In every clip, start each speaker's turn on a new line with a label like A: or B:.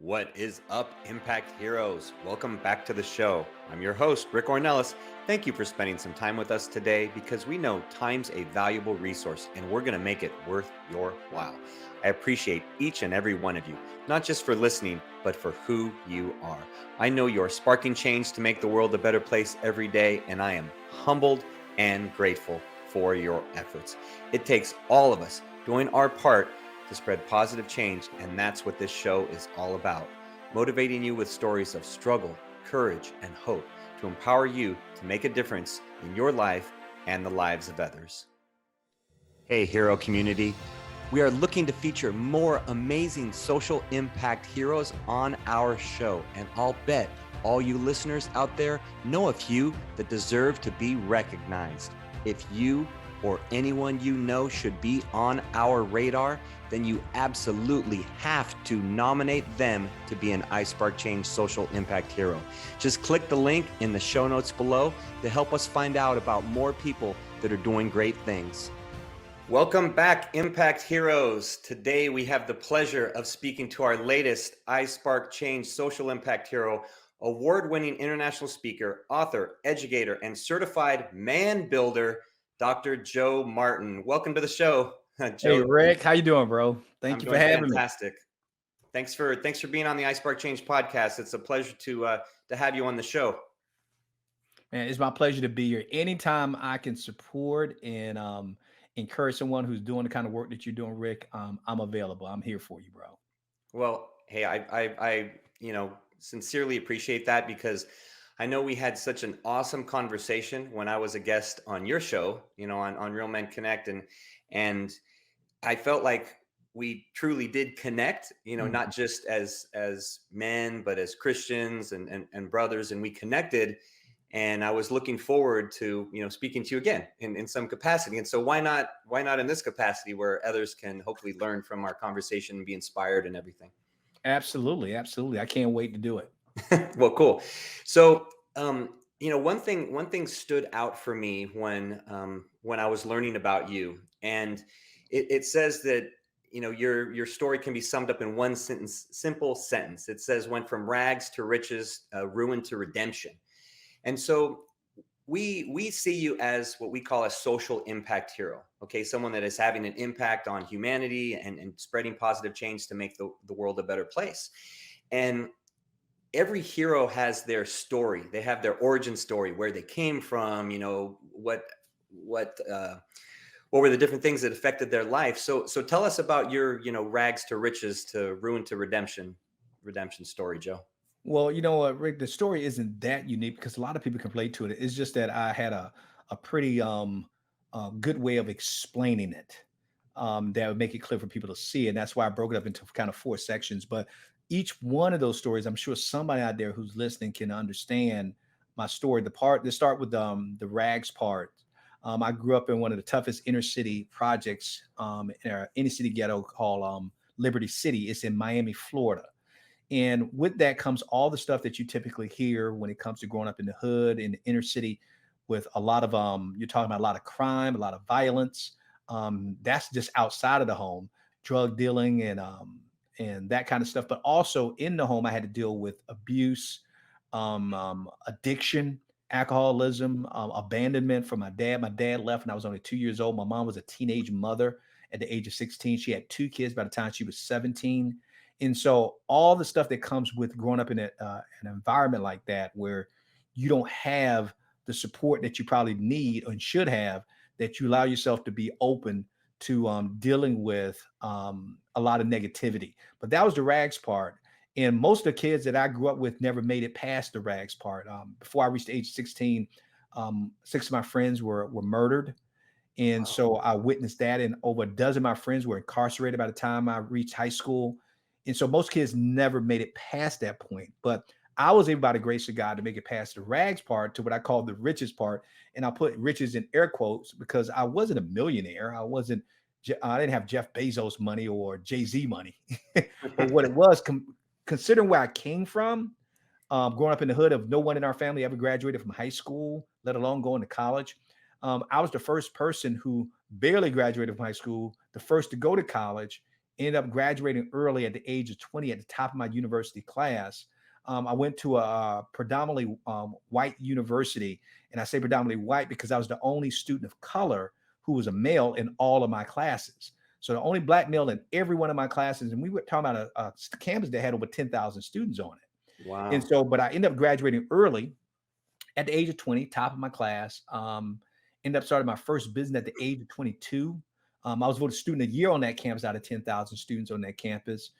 A: What is up, Impact Heroes? Welcome back to the show. I'm your host, Rick Ornelas. Thank you for spending some time with us today because we know time's a valuable resource and we're going to make it worth your while. I appreciate each and every one of you, not just for listening, but for who you are. I know you're sparking change to make the world a better place every day, and I am humbled and grateful for your efforts. It takes all of us doing our part to spread positive change, and that's what this show is all about. Motivating you with stories of struggle, courage, and hope to empower you to make a difference in your life and the lives of others. Hey, hero community. We are looking to feature more amazing social impact heroes on our show, and I'll bet all you listeners out there know a few that deserve to be recognized. If you or anyone you know should be on our radar, then you absolutely have to nominate them to be an iSpark Change social impact hero. Just click the link in the show notes below to help us find out about more people that are doing great things. Welcome back, Impact Heroes. Today we have the pleasure of speaking to our latest iSpark Change social impact hero, award-winning international speaker, author, educator, and certified man builder, Dr. Joe Martin. Welcome to the show,
B: Hey
A: Joe.
B: Rick, how you doing, bro? Thank
A: I'm
B: you for
A: doing
B: having me.
A: fantastic. Thanks for being on the iSpark Change podcast. It's a pleasure to have you on the show.
B: Man, it's my pleasure to be here. Anytime I can support and encourage someone who's doing the kind of work that you're doing, Rick, I'm available. I'm here for you, bro.
A: Well, hey, I sincerely appreciate that because I know we had such an awesome conversation when I was a guest on your show, on Real Men Connect, and I felt like we truly did connect,
B: Mhm.
A: not just as men, but as Christians and brothers, and we connected. And I was looking forward to, speaking to you again in some capacity. And so why not in this capacity where others can hopefully learn from our conversation and be inspired and everything.
B: Absolutely, absolutely. I can't wait to do it.
A: Well, cool. So, one thing stood out for me when I was learning about you, and it says that your story can be summed up in one sentence, simple sentence. It says went from rags to riches, ruin to redemption, and so we see you as what we call a social impact hero. Okay, someone that is having an impact on humanity and spreading positive change to make the world a better place. And every hero has their story. They have their origin story, where they came from, what what were the different things that affected their life. So tell us about your, rags to riches to ruin to redemption story, Joe.
B: Well, you know what, Rick, the story isn't that unique because a lot of people can relate to it. It's just that I had a pretty good way of explaining it that would make it clear for people to see. And that's why I broke it up into kind of four sections. But each one of those stories, I'm sure somebody out there who's listening can understand my story. They start with the rags part. I grew up in one of the toughest inner city projects in our inner city ghetto called Liberty City. It's in Miami, Florida. And with that comes all the stuff that you typically hear when it comes to growing up in the hood, in the inner city, with a lot of you're talking about a lot of crime, a lot of violence. That's just outside of the home, drug dealing and that kind of stuff. But also in the home, I had to deal with abuse, addiction, alcoholism, abandonment from my dad. My dad left when I was only 2 years old. My mom was a teenage mother at the age of 16. She had two kids by the time she was 17. And so all the stuff that comes with growing up in an environment like that, where you don't have the support that you probably need and should have, that you allow yourself to be open to dealing with a lot of negativity. But that was the rags part. And most of the kids that I grew up with never made it past the rags part. Before I reached the age of 16, six of my friends were murdered. And
A: Wow.
B: so I witnessed that. And over a dozen of my friends were incarcerated by the time I reached high school. And so most kids never made it past that point. But I was able, by the grace of God, to make it past the rags part to what I call the riches part. And I put riches in air quotes because I wasn't a millionaire. I didn't have Jeff Bezos money or Jay-Z money. But what it was, considering where I came from, growing up in the hood of no one in our family ever graduated from high school, let alone going to college. I was the first person who barely graduated from high school, the first to go to college, Ended up graduating early at the age of 20 at the top of my university class. I went to a predominantly white university, and I say predominantly white because I was the only student of color who was a male in all of my classes. So the only black male in every one of my classes, and we were talking about a campus that had over 10,000 students on it. And
A: Wow.
B: so, but I ended up graduating early at the age of 20, top of my class. Ended up starting my first business at the age of 22. I was voted student of the year on that campus out of 10,000 students on that campus.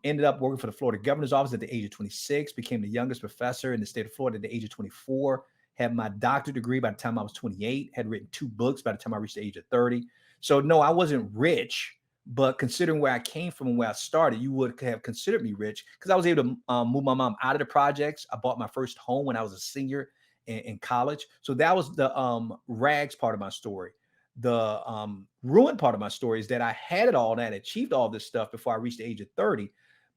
B: Ended up working for the Florida governor's office at the age of 26, became the youngest professor in the state of Florida at the age of 24, had my doctorate degree by the time I was 28, had written 2 books by the time I reached the age of 30. So no, I wasn't rich, but considering where I came from and where I started, you would have considered me rich because I was able to move my mom out of the projects. I bought my first home when I was a senior in college. So that was the rags part of my story. The ruin part of my story is that I had it all and I had achieved all this stuff before I reached the age of 30,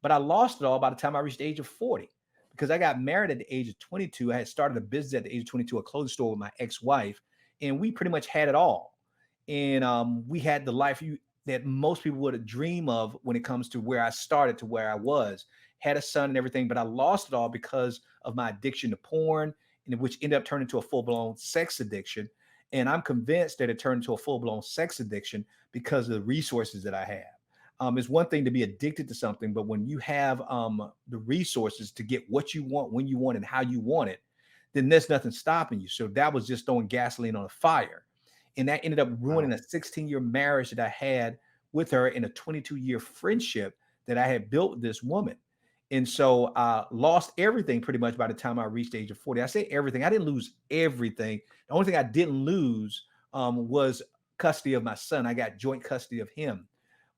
B: but I lost it all by the time I reached the age of 40 because I got married at the age of 22. I had started a business at the age of 22, a clothing store with my ex-wife, and we pretty much had it all. And we had the life that most people would dream of when it comes to where I started to where I was. Had a son and everything, but I lost it all because of my addiction to porn, and which ended up turning into a full-blown sex addiction. And I'm convinced that it turned into a full-blown sex addiction because of the resources that I have. It's one thing to be addicted to something, but when you have the resources to get what you want, when you want, and how you want it, then there's nothing stopping you. So that was just throwing gasoline on a fire. And that ended up
A: Wow.
B: ruining a 16-year marriage that I had with her and a 22-year friendship that I had built with this woman. And so I lost everything pretty much by the time I reached the age of 40. I say everything. I didn't lose everything. The only thing I didn't lose was custody of my son. I got joint custody of him.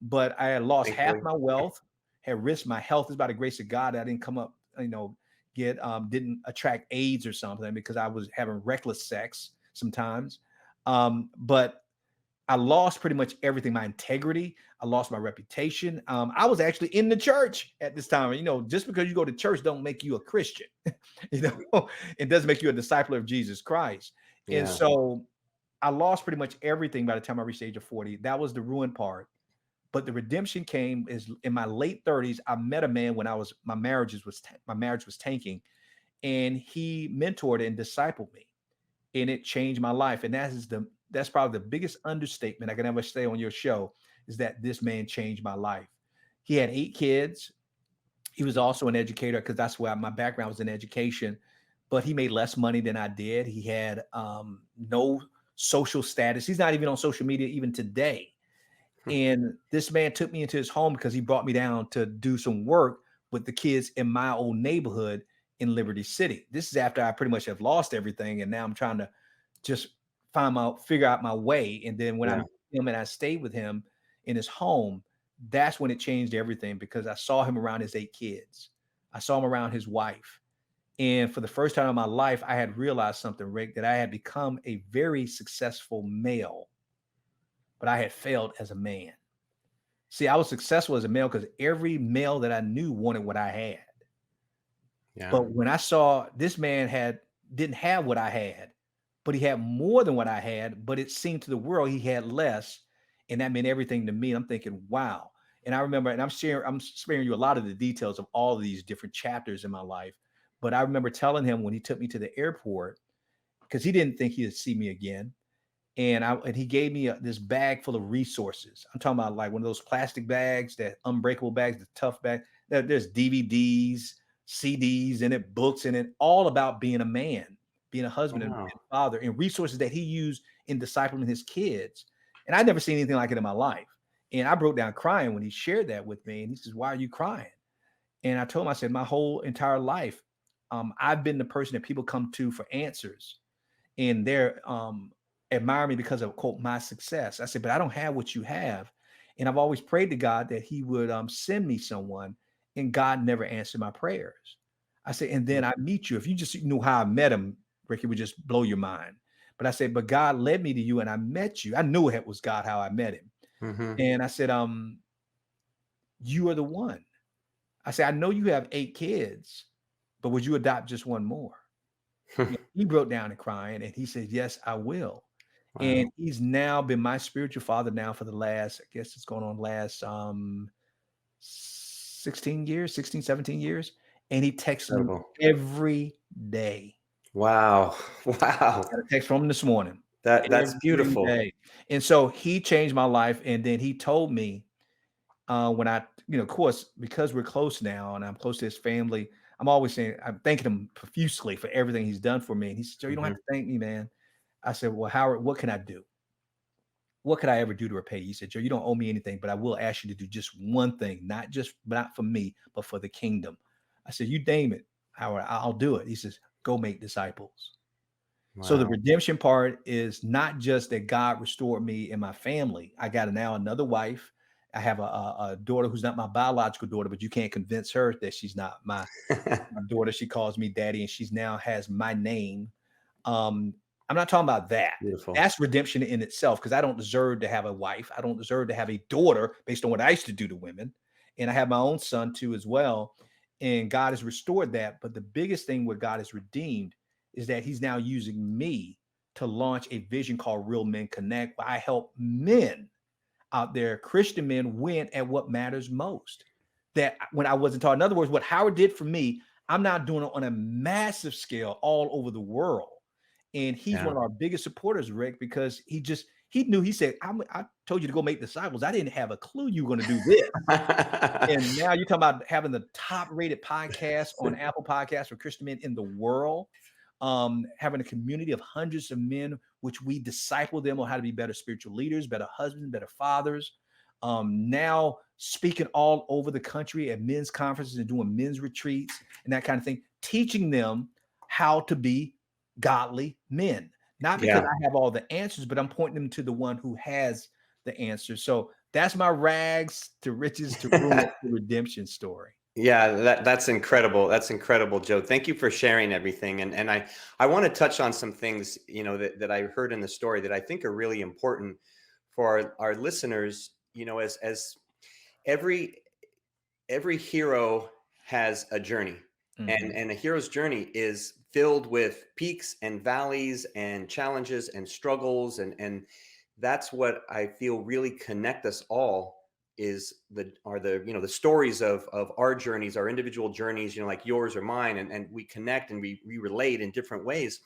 B: But I had lost half
A: Thankfully.
B: my wealth, had risked my health. It's by the grace of God I didn't come up, didn't attract AIDS or something because I was having reckless sex sometimes. But I lost pretty much everything, my integrity. I lost my reputation. I was actually in the church at this time. Just because you go to church don't make you a Christian. It doesn't make you a disciple of Jesus Christ. And
A: Yeah.
B: so I lost pretty much everything by the time I reached the age of 40. That was the ruin part. But the redemption came is in my late 30s. I met a man when my marriage was tanking, and he mentored and discipled me, and it changed my life. And that's probably the biggest understatement I can ever say on your show is that this man changed my life. He had 8 kids. He was also an educator because that's where my background was in education, but he made less money than I did. He had no social status. He's not even on social media even today. And this man took me into his home because he brought me down to do some work with the kids in my old neighborhood in Liberty City. This is after I pretty much have lost everything, and now I'm trying to just figure out my way. And then when I
A: Yeah.
B: met him and I stayed with him in his home, that's when it changed everything because I saw him around his 8 kids. I saw him around his wife. And for the first time in my life, I had realized something, Rick, that I had become a very successful male, but I had failed as a man. See, I was successful as a male because every male that I knew wanted what I had.
A: Yeah.
B: But when I saw this man didn't have what I had, but he had more than what I had, but it seemed to the world he had less, and that meant everything to me. And I'm thinking, wow. And I remember, and I'm sparing you a lot of the details of all of these different chapters in my life. But I remember telling him when he took me to the airport, because he didn't think he'd see me again. And he gave me this bag full of resources. I'm talking about like one of those plastic bags, that unbreakable bags, the tough bag. There's DVDs, CDs in it, books in it, all about being a man, being a husband and
A: Wow.
B: father, and resources that he used in discipling his kids. And I'd never seen anything like it in my life. And I broke down crying when he shared that with me. And he says, "Why are you crying?" And I told him, I said, "My whole entire life, I've been the person that people come to for answers, and they're admire me because of quote my success." I said, "But I don't have what you have." And I've always prayed to God that he would send me someone, and God never answered my prayers. I said, and then I meet you. If you just knew how I met him, Rick, it would just blow your mind. But I said, but God led me to you and I met you. I knew it was God how I met him.
A: Mm-hmm.
B: And I said, you are the one. I said, I know you have 8 kids, but would you adopt just one more? And he broke down and crying and he said, yes, I will.
A: Wow.
B: And he's now been my spiritual father now for the last, I guess it's going on last 16 years, 16, 17 years. And he texts me
A: Incredible.
B: every day.
A: Wow. Wow.
B: Got a text from him this morning.
A: That's
B: Every
A: beautiful.
B: day. And so he changed my life. And then he told me when I, of course, because we're close now and I'm close to his family, I'm always saying, I'm thanking him profusely for everything he's done for me. And he said, Joe, you don't have
A: Mhm.
B: to thank me, man. I said, well, Howard, what can I do? What could I ever do to repay you? He said, Joe, you don't owe me anything, but I will ask you to do just one thing, not for me, but for the kingdom. I said, you name it, Howard, I'll do it. He says, go make disciples. So the
A: Wow.
B: redemption part is not just that God restored me and my family. I got now another wife. I have a daughter who's not my biological daughter, but you can't convince her that she's not my daughter. She calls me daddy, and she's now has my name. Um, I'm not talking about that.
A: Beautiful.
B: That's redemption in itself because I don't deserve to have a wife. I don't deserve to have a daughter based on what I used to do to women. And I have my own son too, as well. And God has restored that. But the biggest thing where God has redeemed is that he's now using me to launch a vision called Real Men Connect, where I help men out there, Christian men, win at what matters most. That when I wasn't taught, in other words, what Howard did for me, I'm now doing it on a massive scale all over the world. And he's one
A: Yeah.
B: of our biggest supporters, Rick, because he knew, he said, I told you to go make disciples. I didn't have a clue you were going to do this. And now you're talking about having the top rated podcast on Apple Podcasts for Christian men in the world, having a community of hundreds of men, which we disciple them on how to be better spiritual leaders, better husbands, better fathers. Now speaking all over the country at men's conferences and doing men's retreats and that kind of thing, teaching them how to be godly men. Not because
A: Yeah.
B: I have all the answers, but I'm pointing them to the one who has the answers. So that's my rags to riches to ruin to redemption story.
A: Yeah, that's incredible. That's incredible, Joe. Thank you for sharing everything. And I want to touch on some things, that I heard in the story that I think are really important for our listeners, as every every hero has a journey, and
B: Mhm.
A: and a hero's journey is filled with peaks and valleys and challenges and struggles, and that's what I feel really connect us all is the stories of our journeys, our individual journeys, like yours or mine, and we connect and we relate in different ways.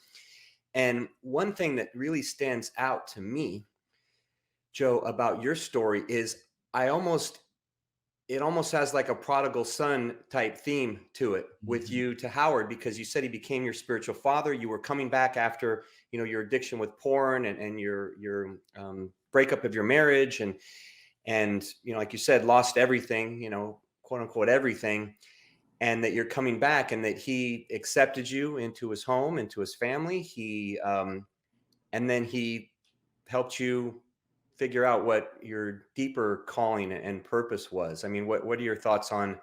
A: And one thing that really stands out to me, Joe, about your story is I almost it almost has like a prodigal son type theme to it with
B: Mhm.
A: you to Howard, because you said he became your spiritual father. You were coming back after, your addiction with porn and your breakup of your marriage, and like you said, lost everything, quote unquote everything, and that you're coming back and that he accepted you into his home, into his family. And then he helped you figure out what your deeper calling and purpose was. I mean, what are your thoughts on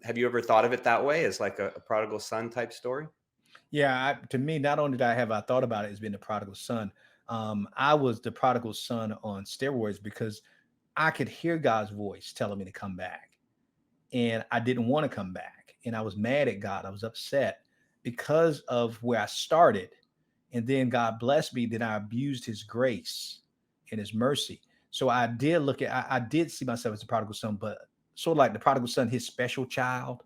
A: have you ever thought of it that way, as like a prodigal son type story?
B: Yeah, to me, not only did I thought about it as being the prodigal son, I was the prodigal son on steroids because I could hear God's voice telling me to come back. And I didn't want to come back. And I was mad at God. I was upset because of where I started. And then God blessed me. Then I abused his grace and his mercy. So I did I did see myself as a prodigal son, but sort of like the prodigal son, his special child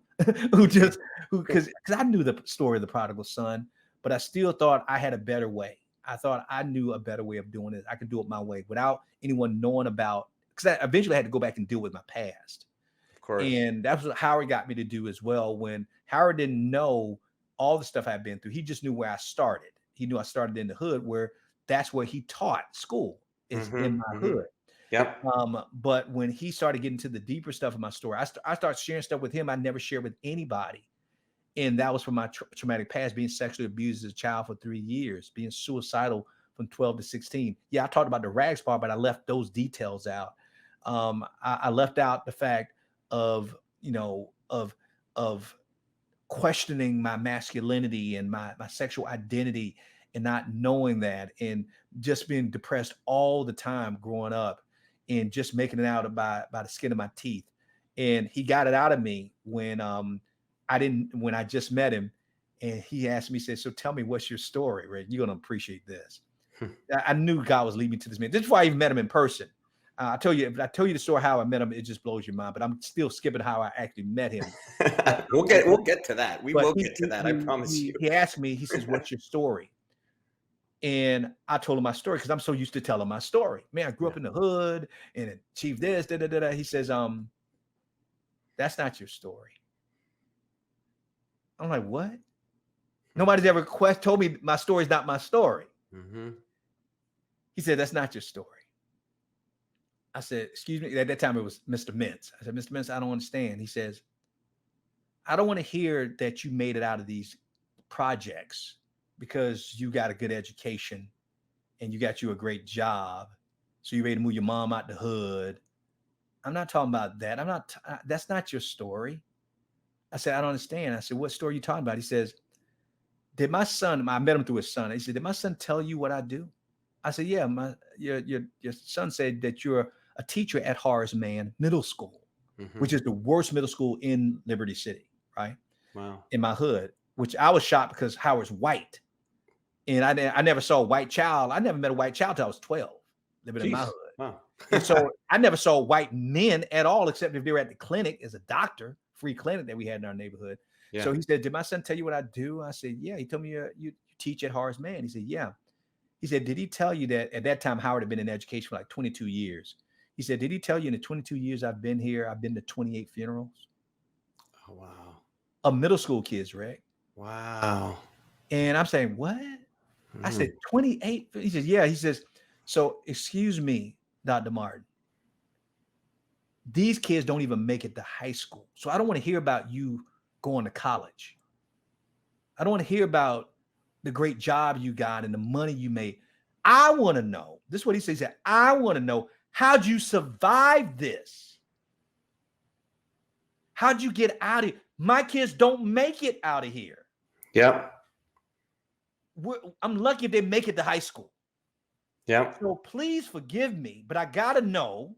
B: who just, because I knew the story of the prodigal son, but I still thought I had a better way. I thought I knew a better way of doing it. I could do it my way without anyone knowing about, because I eventually had to go back and deal with my past.
A: Of course.
B: And that's what Howard got me to do as well. When Howard didn't know all the stuff I've been through, he just knew where I started. He knew I started in the hood, where that's where he taught school is in
A: Hmm.
B: my
A: Hmm.
B: hood.
A: Yep.
B: But when he started getting to the deeper stuff of my story, I started sharing stuff with him I never shared with anybody. And that was from my traumatic past, being sexually abused as a child for 3 years, being suicidal from 12 to 16. Yeah, I talked about the rags part, but I left those details out. I left out the fact of, of questioning my masculinity and my sexual identity and not knowing that, and just being depressed all the time growing up and just making it out by the skin of my teeth. And he got it out of me when I just met him, and he asked me, he said, so tell me, what's your story, Rick? You're gonna appreciate this. I knew God was leading me to this man. This is why I even met him in person. If I tell you the story how I met him, it just blows your mind. But I'm still skipping how I actually met him.
A: we'll get to that. We
B: But
A: will get to that. I promise you.
B: he asked me. He says, "What's your story?" And I told him my story because I'm so used to telling my story. Man, I grew up in the hood and achieved this. Da, da, da, da. He says, "That's not your story." I'm like, "What?" Nobody's ever told me my story is not my story.
A: Mm-hmm.
B: He said, "That's not your story." I said, "Excuse me." At that time, it was Mr. Mintz. I said, "Mr. Mintz, I don't understand." He says, "I don't want to hear that you made it out of these projects because you got a good education and you got you a great job. So you're ready to move your mom out the hood. I'm not talking about that. That's not your story." I said, "I don't understand." I said, "What story are you talking about?" He says, "Did my son," I met him through his son. He said, "Did my son tell you what I do?" I said, "Yeah, your son said that you're a teacher at Horace Mann Middle School, which is the worst middle school in Liberty City, right?
A: Wow.
B: In my hood," which I was shocked because Howard's white. And I never saw a white child. I never met a white child till I was 12, living in my hood.
A: Wow.
B: And so I never saw white men at all, except if they were at the clinic as a doctor, free clinic that we had in our neighborhood.
A: Yeah.
B: So he said, "Did my son tell you what I do?" I said, "Yeah." He told me you teach at Horace Mann. He said, "Yeah." He said, "Did he tell you that?" At that time, Howard had been in education for like 22 years. He said, "Did he tell you in the 22 years I've been here, I've been to 28 funerals?"
A: Oh, wow.
B: Of middle school kids, Rick.
A: Wow.
B: And I'm saying, "What?" I said, 28. He says, "Yeah." He says, "So excuse me, Dr. Martin. These kids don't even make it to high school. So I don't want to hear about you going to college. I don't want to hear about the great job you got and the money you made. I want to know." This is what he says. He said, "I want to know, how'd you survive this? How'd you get out of here? My kids don't make it out of here.
A: Yep.
B: I'm lucky if they make it to high school.
A: Yep.
B: So please forgive me, but I got to know,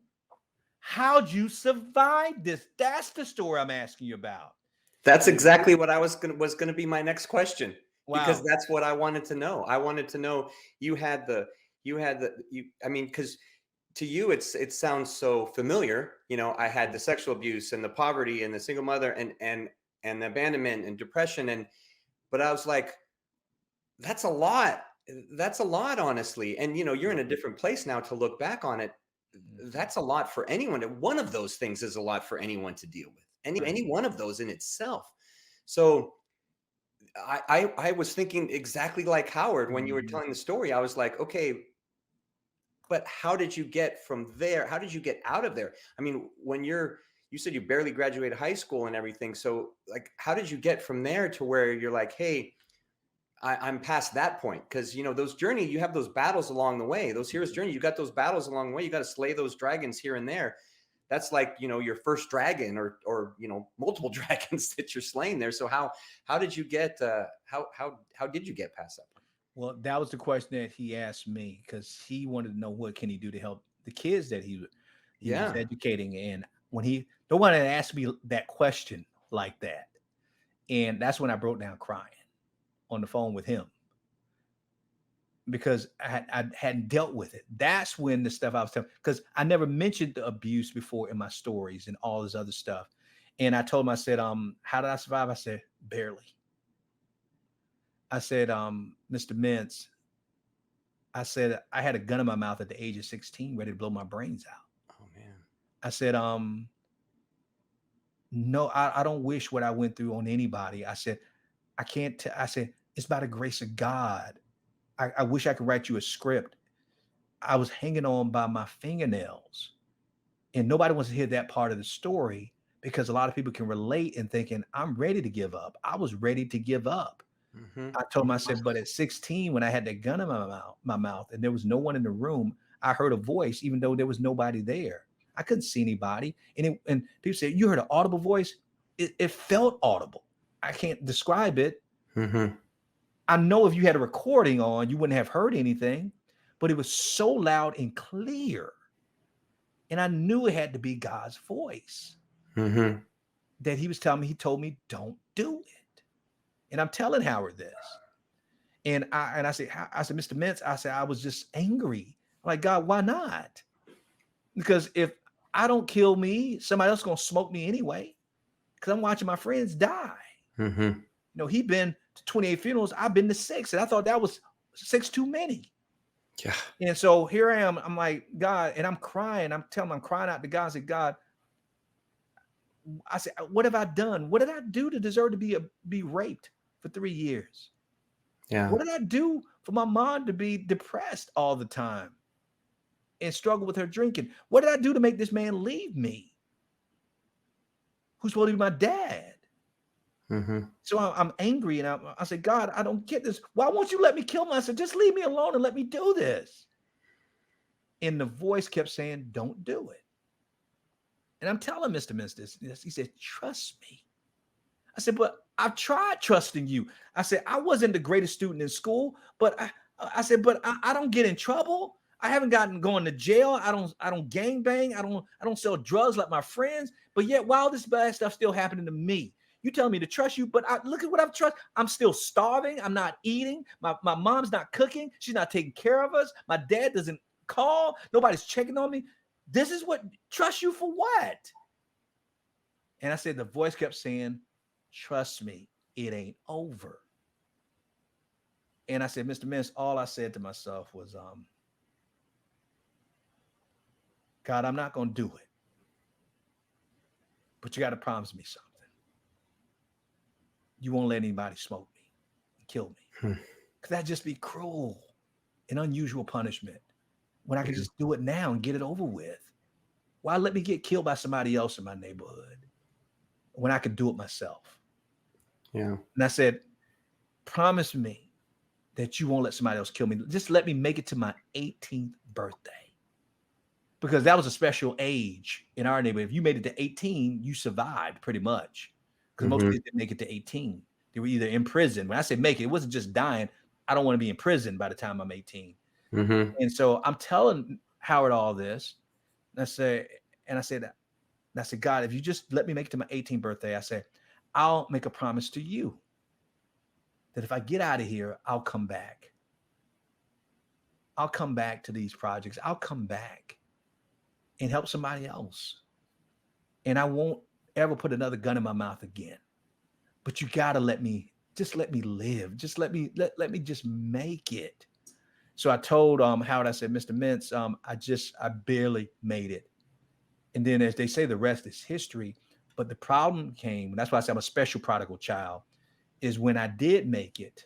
B: how'd you survive this?" That's the story I'm asking you about.
A: That's exactly what I was going to be my next question, because
B: Wow.
A: that's what I wanted to know. I wanted to know you had the I mean, because to you it sounds so familiar. You know, I had the sexual abuse and the poverty and the single mother and the abandonment and depression, but I was like, that's a lot. That's a lot, honestly. And you know, you're in a different place now to look back on it. That's a lot for anyone. One of those things is a lot for anyone to deal with. Any one of those in itself. So I was thinking exactly like Howard when you were telling the story. I was like, okay, but how did you get from there? How did you get out of there? I mean, when you said you barely graduated high school and everything. So like, how did you get from there to where you're like, hey, I'm past that point? Because you know, those journey, you have those battles along the way. Those hero's journey, you got those battles along the way. You got to slay those dragons here and there. That's like, you know, your first dragon or you know, multiple dragons that you're slaying there. So how did you get how did you get past that point?
B: Well, that was the question that he asked me because he wanted to know what can he do to help the kids that he was
A: Yeah.
B: educating. And when no one had asked me that question like that, and that's when I broke down crying on the phone with him because I hadn't dealt with it. That's when the stuff I was telling, because I never mentioned the abuse before in my stories and all this other stuff. And I told him, I said, "How did I survive?" I said, "Barely." I said, "Mr. Mintz," I said, "I had a gun in my mouth at the age of 16, ready to blow my brains out."
A: Oh man.
B: I said, "No, I don't wish what I went through on anybody." I said, "I can't." I said, "It's by the grace of God. I wish I could write you a script. I was hanging on by my fingernails." And nobody wants to hear that part of the story because a lot of people can relate and thinking, "I'm ready to give up." I was ready to give up.
A: Mm-hmm.
B: I told him, I said, "But at 16, when I had that gun in my mouth and there was no one in the room, I heard a voice, even though there was nobody there. I couldn't see anybody." And people say, "You heard an audible voice?" It felt audible. I can't describe it.
A: Mm-hmm.
B: I know if you had a recording on, you wouldn't have heard anything, but it was so loud and clear. And I knew it had to be God's voice
A: Mm-hmm.
B: that he was telling me. He told me, "Don't do it." And I'm telling Howard this. And I said, Mr. Mintz, I said, I was just angry. I'm like, God, why not? Because if I don't kill me, somebody else gonna smoke me anyway. Because I'm watching my friends die.
A: Mm-hmm.
B: He'd been to 28 funerals. I've been to 6, and I thought that was 6 too many.
A: Yeah.
B: And so here I am. I'm like, God, and I'm crying. I'm crying out to God. I said, God, I said, what have I done? What did I do to deserve to be raped for 3 years?
A: Yeah.
B: What did I do for my mom to be depressed all the time and struggle with her drinking? What did I do to make this man leave me? Who's supposed to be my dad?
A: Mm-hmm.
B: So I'm angry, and I said, God, I don't get this. Why won't you let me kill myself? Just leave me alone and let me do this. And the voice kept saying, don't do it. And I'm telling Mr. Mintz this. He said, trust me. I said, but I've tried trusting you. I said, I wasn't the greatest student in school, but I said, but I don't get in trouble. I haven't going to jail. I don't gangbang. I don't sell drugs like my friends. But yet, while this bad stuff still happening to me, you telling me to trust you, but look at what I've trust. I'm still starving. I'm not eating. My mom's not cooking. She's not taking care of us. My dad doesn't call. Nobody's checking on me. This is what, trust you for what? And I said, the voice kept saying, trust me, it ain't over. And I said, Mr. Mintz, all I said to myself was, God, I'm not going to do it. But you got to promise me something. You won't let anybody smoke me and kill me. Because that'd just be cruel and unusual punishment when I could just do it now and get it over with. Why let me get killed by somebody else in my neighborhood when I could do it myself?
A: Yeah.
B: And I said, promise me that you won't let somebody else kill me. Just let me make it to my 18th birthday. Because that was a special age in our neighborhood. If you made it to 18, you survived pretty much. Because most kids didn't make it to 18. They were either in prison. When I say make it, it wasn't just dying. I don't want to be in prison by the time I'm 18.
A: Mm-hmm.
B: And so I'm telling Howard all this. And I said, God, if you just let me make it to my 18th birthday, I said, I'll make a promise to you that if I get out of here, I'll come back. I'll come back to these projects. I'll come back and help somebody else. And I won't ever put another gun in my mouth again. But you got to let me live. Just let me just make it. So I told Howard, I said, Mr. Mintz, I barely made it. And then, as they say, the rest is history. But the problem came, and that's why I say I'm a special prodigal child, is when I did make it,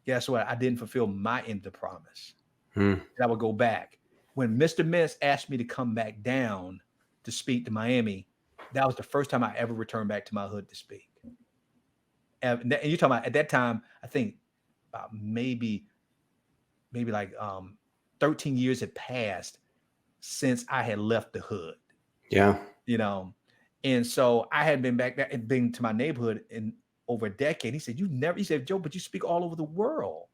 B: guess what? I didn't fulfill my end of the promise. And I would go back. When Mr. Mintz asked me to come back down to speak to Miami, that was the first time I ever returned back to my hood to speak. And you're talking about at that time, I think about maybe like 13 years had passed since I had left the hood.
A: Yeah.
B: And so I had been back there and been to my neighborhood in over a decade. He said, he said, Joe, but you speak all over the world.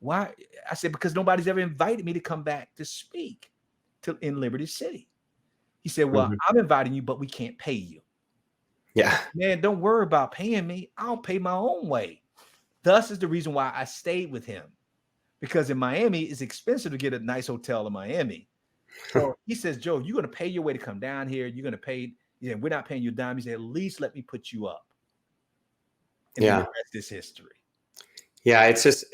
B: Why? I said, because nobody's ever invited me to come back to speak in Liberty City. He said, well, I'm inviting you, but we can't pay you.
A: Yeah.
B: Man, don't worry about paying me. I'll pay my own way. Thus is the reason why I stayed with him. Because in Miami, it's expensive to get a nice hotel in Miami. So he says, Joe, you're going to pay your way to come down here. You're going to pay. Yeah, we're not paying you a dime. He said, at least let me put you up. And then the rest is history.
A: Yeah. It's just,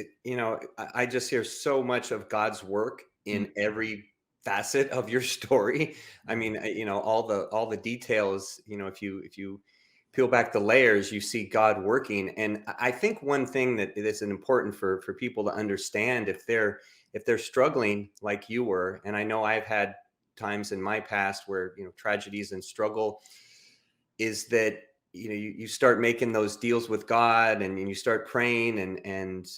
A: I just hear so much of God's work in every facet of your story. I mean, all the details, if you peel back the layers, you see God working. And I think one thing that is important for people to understand if they're struggling like you were, and I know I've had times in my past where, tragedies and struggle, is that, you start making those deals with God and you start praying and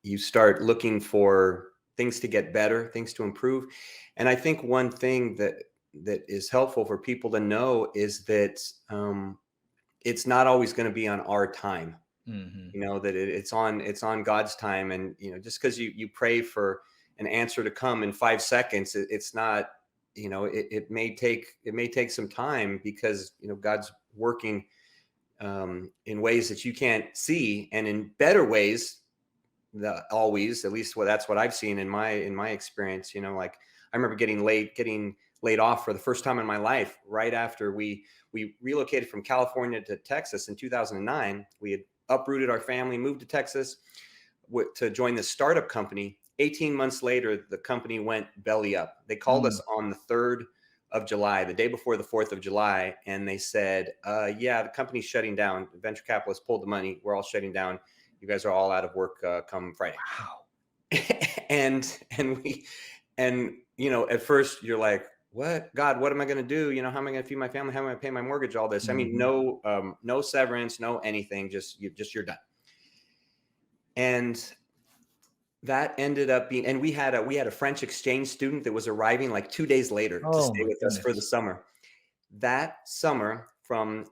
A: you start looking for things to get better, things to improve. And I think one thing that is helpful for people to know is that it's not always going to be on our time. That it's on God's time. And, just because you pray for an answer to come in 5 seconds, it's not, it may take some time because, God's working in ways that you can't see and in better ways always, at least that's what I've seen in my experience. Like I remember getting laid off for the first time in my life right after we relocated from California to Texas in 2009. We had uprooted our family, moved to Texas to join this startup company. 18 months later, the company went belly up. They called
B: Mm.
A: us on the 3rd of July, the day before the 4th of July. And they said, yeah, the company's shutting down. Venture capitalists pulled the money. We're all shutting down. You guys are all out of work come Friday.
B: Wow.
A: and we, and, at first you're like, what, God, what am I going to do? How am I going to feed my family? How am I going to pay my mortgage? All this. I mean,
B: Mhm.
A: no severance, no anything, you're done. And that ended up being, and we had a French exchange student that was arriving like 2 days later to
B: Oh
A: stay
B: my
A: with us for the
B: goodness.
A: summer. That summer, from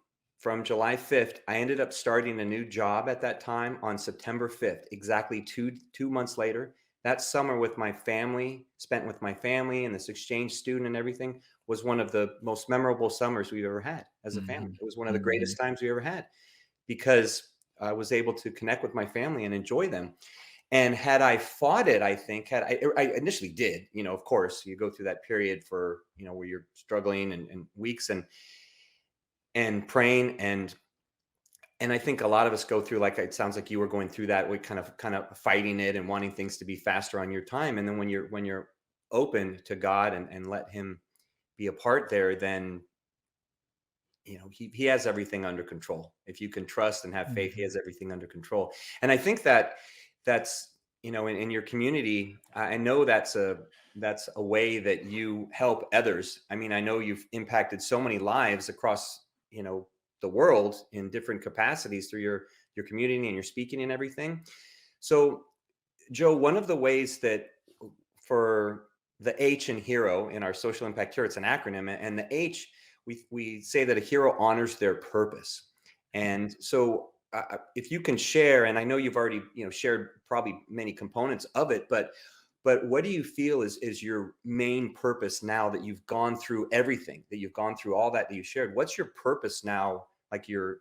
A: July 5th, I ended up starting a new job at that time on September 5th, exactly two months later. That summer with my family, spent with my family and this exchange student and everything, was one of the most memorable summers we've ever had as a family.
B: Mhm.
A: It was one of the
B: Mhm.
A: greatest times we ever had because I was able to connect with my family and enjoy them. And had I fought it, I think I initially did, of course, you go through that period for, where you're struggling and weeks and praying. And I think a lot of us go through, like, it sounds like you were going through that, we kind of fighting it and wanting things to be faster on your time. And then when you're open to God and let him be a part there, then, he has everything under control. If you can trust and have faith, he
B: Mhm.
A: has everything under control. And I think that's, in your community, I know that's a way that you help others. I mean, I know you've impacted so many lives across, the world in different capacities through your community and your speaking and everything. So, Joe, one of the ways that for the H in hero in our social impact hero, it's an acronym, and the H, we say that a hero honors their purpose. And so, if you can share, and I know you've already shared probably many components of it, but what do you feel is your main purpose now that you've gone through everything, that you've gone through all that you shared? What's your purpose now, like your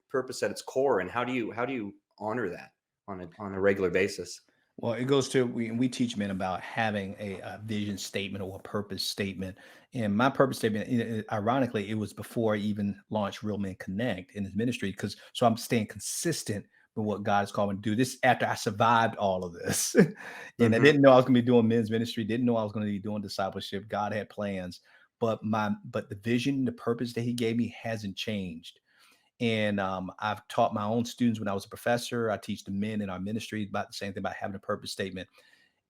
A: purpose at its core, and how do you honor that on a regular basis?
B: Well, it goes to we teach men about having a vision statement or a purpose statement. And my purpose statement, ironically, it was before I even launched Real Men Connect in his ministry, because so I'm staying consistent with what God has called me to do. This after I survived all of this, and I
A: Hmm.
B: didn't know I was going to be doing men's ministry. Didn't know I was going to be doing discipleship. God had plans, but the vision, the purpose that He gave me hasn't changed. And I've taught my own students when I was a professor. I teach the men in our ministry about the same thing, about having a purpose statement.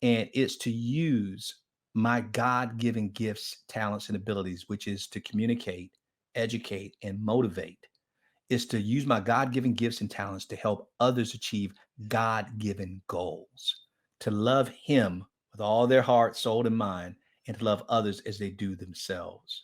B: And it's to use my God given gifts, talents, and abilities, which is to communicate, educate, and motivate. Is to use my God given gifts and talents to help others achieve God given goals, to love Him with all their heart, soul, and mind, and to love others as they do themselves.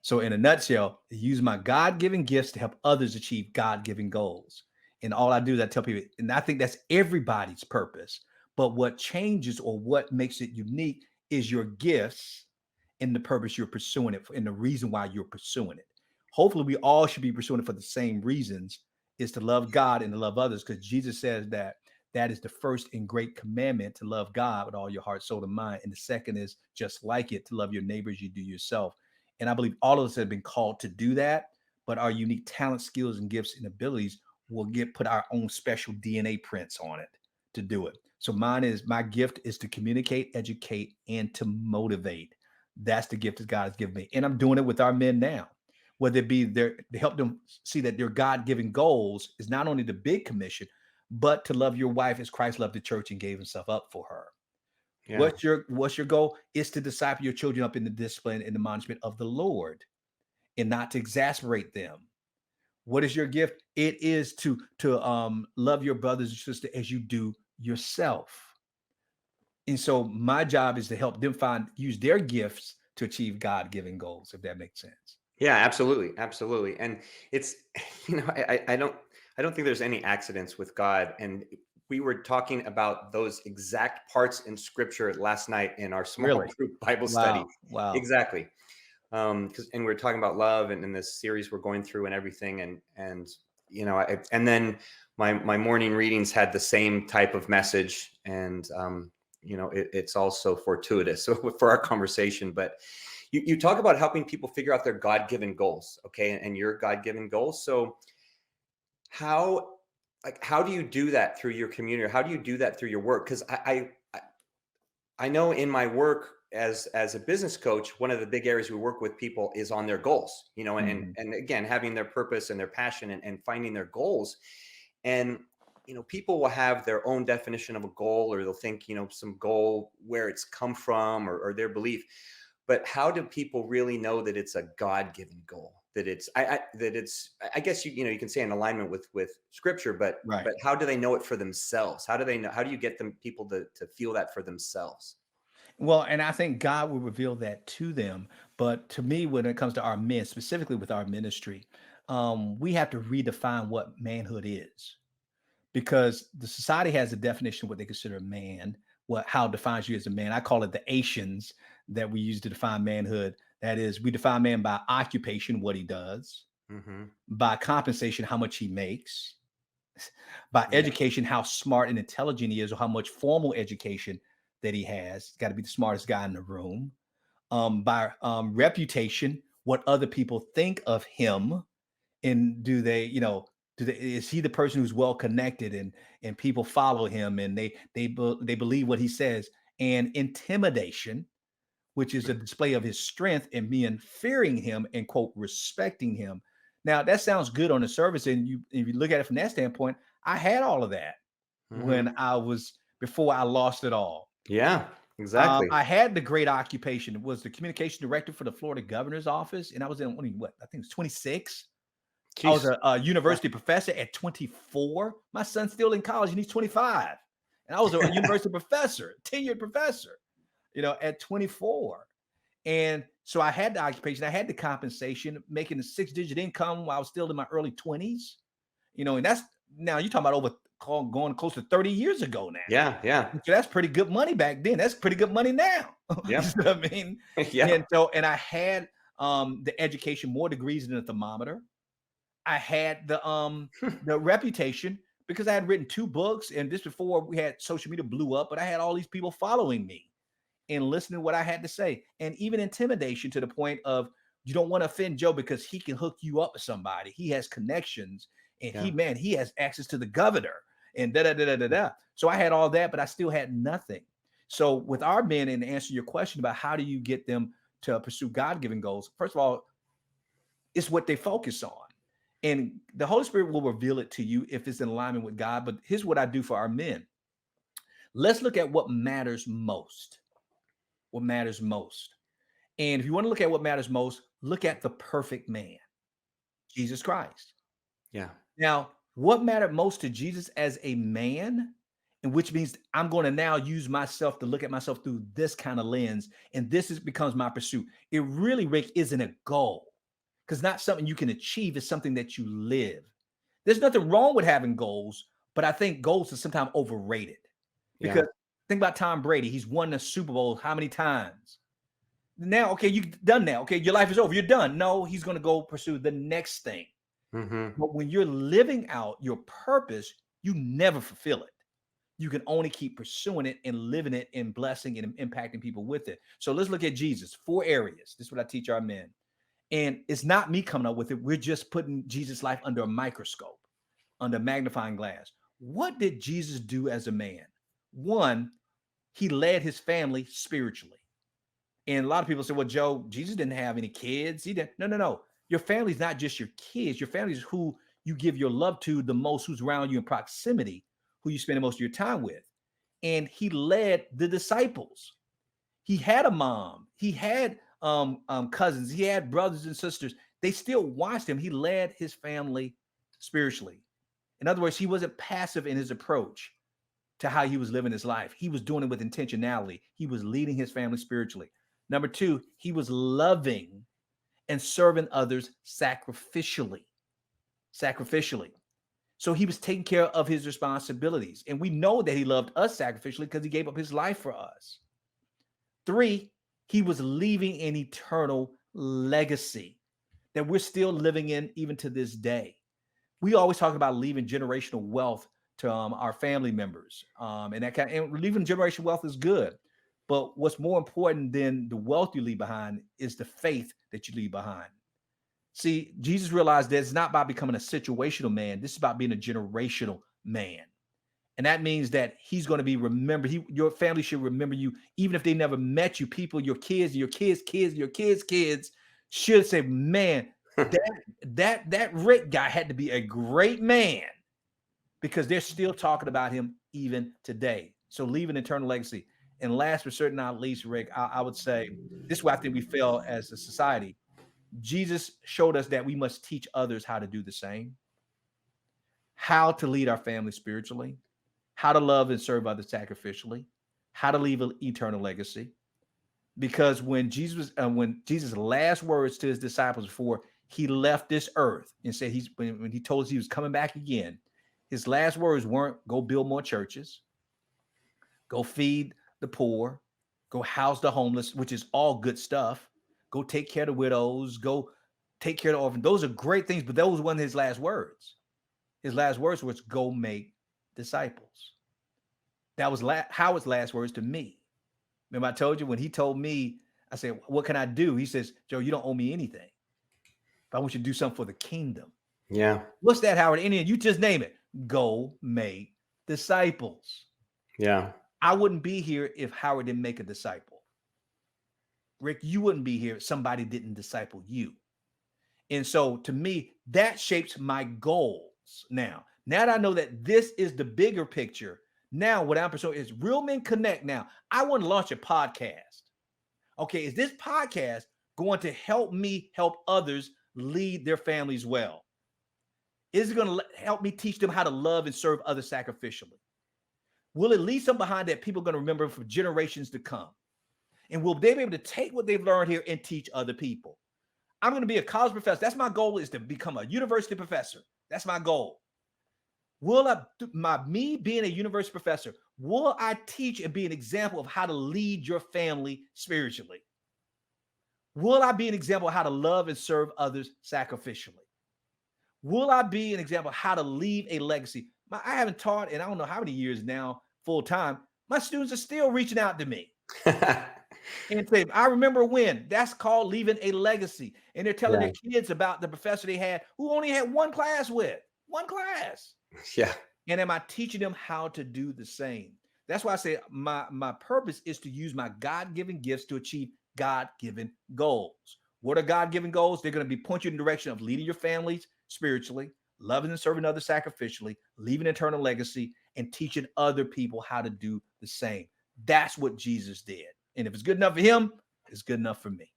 B: So, in a nutshell, use my God given gifts to help others achieve God given goals. And all I do is I tell people, and I think that's everybody's purpose. But what changes or what makes it unique is your gifts and the purpose you're pursuing it for, and the reason why you're pursuing it. Hopefully, we all should be pursuing it for the same reasons, is to love God and to love others, because Jesus says that that is the first and great commandment, to love God with all your heart, soul, and mind. And the second is just like it, to love your neighbors you do yourself. And I believe all of us have been called to do that, but our unique talents, skills, and gifts and abilities will get put our own special DNA prints on it to do it. So my gift is to communicate, educate, and to motivate. That's the gift that God has given me. And I'm doing it with our men now, whether it be their to help them see that their God-given goals is not only the big commission, but to love your wife as Christ loved the church and gave himself up for her.
A: Yeah.
B: What's your goal? Is to disciple your children up in the discipline and admonishment of the Lord, and not to exasperate them. What is your gift? It is to love your brothers and sisters as you do yourself. And so my job is to help them use their gifts to achieve God-given goals, if that makes sense.
A: Yeah, absolutely, absolutely. And it's, I don't think there's any accidents with God. And we were talking about those exact parts in Scripture last night in our small
B: Really?
A: group Bible study.
B: Wow. Wow.
A: Exactly. And we're talking about love and in this series we're going through and everything. And and then my morning readings had the same type of message, and it's also fortuitous for our conversation. But you talk about helping people figure out their God-given goals, okay, and your God-given goals. So how how do you do that through your community? Or how do you do that through your work? Because I know in my work as a business coach, one of the big areas we work with people is on their goals,
B: Mhm.
A: and again, having their purpose and their passion, and finding their goals. And people will have their own definition of a goal, or they'll think, some goal where it's come from, or their belief. But how do people really know that it's a God-given goal? That it's that it's, I guess, you can say, in alignment with scripture, but
B: Right.
A: how do they know it for themselves? How do they know? How do you get them people to feel that for themselves?
B: Well, and I think God will reveal that to them. But to me, when it comes to our men, specifically with our ministry, we have to redefine what manhood is, because the society has a definition of what they consider a man, what how it defines you as a man. I call it the Asians that we use to define manhood. That is, we define man by occupation, what he does,
A: Mm-hmm.
B: by compensation, how much he makes, by
A: Yeah.
B: education, how smart and intelligent he is, or how much formal education that he has. Got to be the smartest guy in the room. By reputation, what other people think of him, and do they, is he the person who's well connected, and people follow him, and they believe what he says. And intimidation, which is a display of his strength, and being fearing him and quote respecting him. Now that sounds good on the surface, and you if you look at it from that standpoint, I had all of that
A: Mm-hmm.
B: when I was before I lost it all.
A: Yeah, exactly.
B: I had the great occupation. It was the communication director for the Florida governor's office, and I was in what I think it was 26. I was
A: Jeez.
B: a university professor at 24. My son's still in college and he's 25. And I was a university professor, tenured professor, at 24. And so I had the occupation, I had the compensation, making a six-digit income while I was still in my early 20s. And that's now you're talking about going close to 30 years ago now.
A: Yeah, yeah,
B: So that's pretty good money back then. That's pretty good money now. You
A: yep,
B: know what I mean?
A: yeah.
B: And I had the education, more degrees than a thermometer. I had the reputation because I had written two books, and this before we had social media blew up, but I had all these people following me and listening to what I had to say, and even intimidation to the point of you don't want to offend Joe because he can hook you up with somebody. He has connections, and
A: Yeah.
B: he has access to the governor, and da da da da da da. So I had all that, but I still had nothing. So with our men, and to answer your question about how do you get them to pursue God-given goals, first of all, it's what they focus on. And the Holy Spirit will reveal it to you if it's in alignment with God. But here's what I do for our men. Let's look at what matters most. What matters most. And if you want to look at what matters most, look at the perfect man, Jesus Christ.
A: Yeah.
B: Now, what mattered most to Jesus as a man, and which means I'm going to now use myself to look at myself through this kind of lens, and becomes my pursuit. It really, Rick, isn't a goal, because not something you can achieve, is something that you live. There's nothing wrong with having goals, but I think goals are sometimes overrated.
A: Yeah.
B: Because think about Tom Brady. He's won the Super Bowl how many times? Now, okay, you've done that. Okay, your life is over. You're done. No, he's going to go pursue the next thing.
A: Mm-hmm.
B: But when you're living out your purpose, you never fulfill it. You can only keep pursuing it and living it and blessing and impacting people with it. So let's look at Jesus. 4 areas. This is what I teach our men. And it's not me coming up with it. We're just putting Jesus' life under a microscope, under a magnifying glass. What did Jesus do as a man? One, he led his family spiritually. And a lot of people say, well, Joe, Jesus didn't have any kids. He didn't. No, no, no. Your family's not just your kids. Your family is who you give your love to the most, who's around you in proximity, who you spend the most of your time with. And he led the disciples. He had a mom. He had cousins. He had brothers and sisters. They still watched him. He led his family spiritually. In other words, he wasn't passive in his approach to how he was living his life. He was doing it with intentionality. He was leading his family spiritually. Number 2, he was loving and serving others sacrificially. Sacrificially. So he was taking care of his responsibilities. And we know that he loved us sacrificially because he gave up his life for us. 3, he was leaving an eternal legacy that we're still living in even to this day. We always talk about leaving generational wealth to our family members, and that kind of, and leaving generational wealth is good. But what's more important than the wealth you leave behind is the faith that you leave behind. See, Jesus realized that it's not about becoming a situational man. This is about being a generational man. And that means that he's going to be remembered. Your family should remember you, even if they never met you. People, your kids, your kids, kids, your kids, kids should say, man, that Rick guy had to be a great man, because they're still talking about him even today. So leave an eternal legacy. And last but certainly not least, Rick, I would say this is where I think we fail as a society. Jesus showed us that we must teach others how to do the same, how to lead our family spiritually, how to love and serve others sacrificially, how to leave an eternal legacy. Because when Jesus' last words to his disciples before he left this earth and said when he told us he was coming back again, his last words weren't go build more churches, go feed the poor, go house the homeless, which is all good stuff. Go take care of the widows, go take care of the orphans. Those are great things, but those weren't his last words. His last words was go make disciples. That was Howard's last words to me. Remember I told you when he told me, I said, what can I do? He says, Joe, you don't owe me anything, but I want you to do something for the kingdom.
A: Yeah.
B: What's that, Howard? You just name it. Go make disciples.
A: Yeah.
B: I wouldn't be here if Howard didn't make a disciple. Rick, you wouldn't be here if somebody didn't disciple you. And so to me, that shapes my goals. Now that I know that this is the bigger picture, now what I'm pursuing is Real Men Connect. Now, I want to launch a podcast. Okay, is this podcast going to help me help others lead their families well? Is it going to help me teach them how to love and serve others sacrificially? Will it leave something behind that people are going to remember for generations to come? And will they be able to take what they've learned here and teach other people? I'm going to be a college professor. That's my goal, is to become a university professor. That's my goal. Will me being a university professor, will I teach and be an example of how to lead your family spiritually? Will I be an example of how to love and serve others sacrificially? Will I be an example of how to leave a legacy? I haven't taught in I don't know how many years now, full time. My students are still reaching out to me and say, I remember when. That's called leaving a legacy. And they're telling their kids about the professor they had who only had one class with. One class.
A: Yeah.
B: And am I teaching them how to do the same? That's why I say my purpose is to use my God-given gifts to achieve God-given goals. What are God-given goals? They're going to be point you in the direction of leading your families spiritually, loving and serving others sacrificially, leaving an eternal legacy, and teaching other people how to do the same. That's what Jesus did. And if it's good enough for him, it's good enough for me.